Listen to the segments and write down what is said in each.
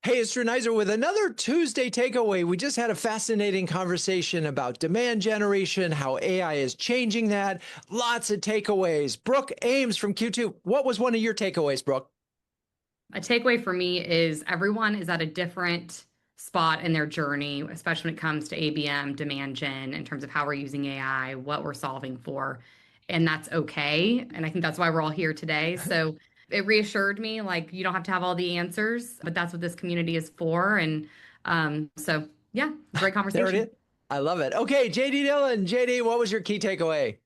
Hey, it's Drew Neiser with another Tuesday takeaway. We just had a fascinating conversation about demand generation, how AI is changing that. Lots of takeaways. Brooke Ames from Q2. What was one of your takeaways, Brooke? A takeaway for me is everyone is at a different spot in their journey, especially when it comes to ABM, demand gen, in terms of how we're using AI, what we're solving for. And that's okay. And I think that's why we're all here today. So it reassured me like you don't have to have all the answers, but that's what this community is for. And yeah, great There it is. conversation. I love it. Okay, JD Dillon. JD, what was your key takeaway?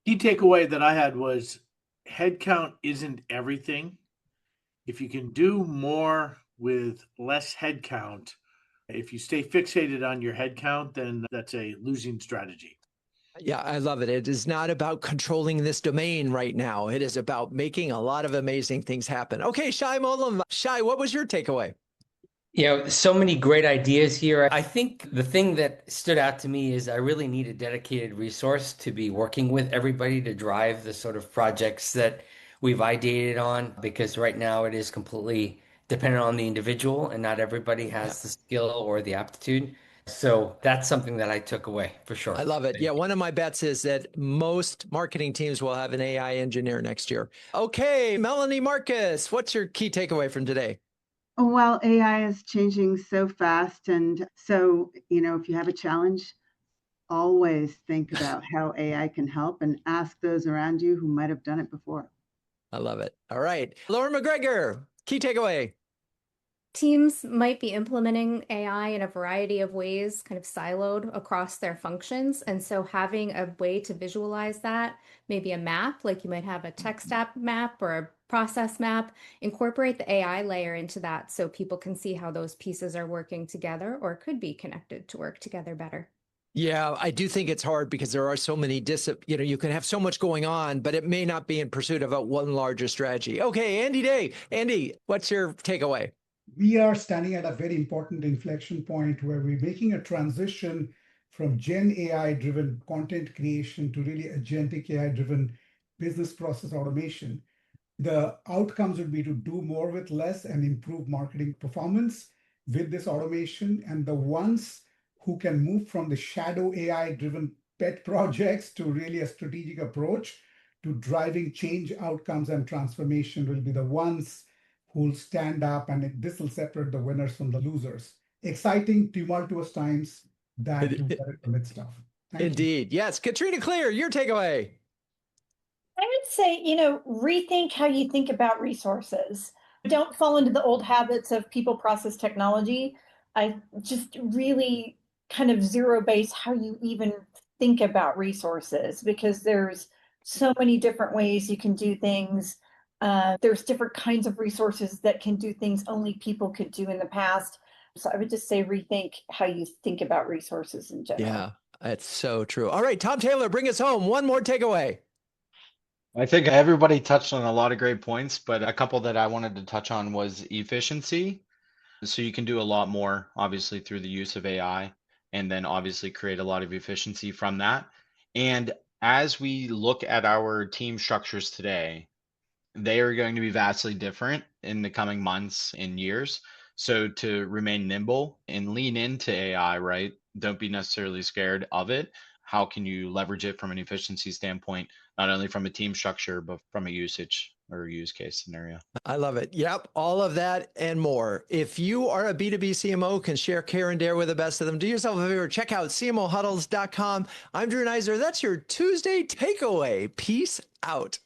Key takeaway that I had was headcount isn't everything. If you can do more with less headcount, if you stay fixated on your headcount, then that's a losing strategy. Yeah, I love it. It is not about controlling this domain right now. It is about making a lot of amazing things happen. Okay, Shay Mowlem. Shay, what was your takeaway? So many great ideas here. I think the thing that stood out to me is I really need a dedicated resource to be working with everybody to drive the sort of projects that we've ideated on, because right now it is completely dependent on the individual and not everybody has the skill or the aptitude. So that's something that I took away for sure. I love it. Yeah, one of my bets is that most marketing teams will have an AI engineer next year. Okay, Melanie Marcus, what's your key takeaway from today? Well, AI is changing so fast. And so, if you have a challenge, always think about how AI can help and ask those around you who might have done it before. I love it. All right. Laura MacGregor, key takeaway. Teams might be implementing AI in a variety of ways, kind of siloed across their functions. And so having a way to visualize that, maybe a map, like you might have a text app map or a process map, incorporate the AI layer into that so people can see how those pieces are working together or could be connected to work together better. Yeah, I do think it's hard because there are so many you can have so much going on, but it may not be in pursuit of one larger strategy. Okay, Andy Day. Andy, what's your takeaway? We are standing at a very important inflection point where we're making a transition from Gen AI-driven content creation to really agentic AI-driven business process automation. The outcomes would be to do more with less and improve marketing performance with this automation. And the ones who can move from the shadow AI-driven pet projects to really a strategic approach to driving change outcomes and transformation will be the ones who'll stand up, and this will separate the winners from the losers. Exciting, tumultuous times that do better commit stuff. Indeed. Yes. Katrina Klier, your takeaway. I would say, rethink how you think about resources. Don't fall into the old habits of people, process, technology. I just really kind of zero base how you even think about resources, because there's so many different ways you can do things. There's different kinds of resources that can do things only people could do in the past. So I would just say rethink how you think about resources in general. Yeah, that's so true. All right, Tom Taylor, bring us home. One more takeaway. I think everybody touched on a lot of great points, but a couple that I wanted to touch on was efficiency. So you can do a lot more, obviously, through the use of AI, and then obviously create a lot of efficiency from that. And as we look at our team structures today, they are going to be vastly different in the coming months and years. So to remain nimble and lean into AI, right? Don't be necessarily scared of it. How can you leverage it from an efficiency standpoint, not only from a team structure, but from a usage or use case scenario? I love it. Yep. All of that and more. If you are a B2B CMO, can share, care, and dare with the best of them, do yourself a favor. Check out CMOHuddles.com. I'm Drew Neiser. That's your Tuesday takeaway. Peace out.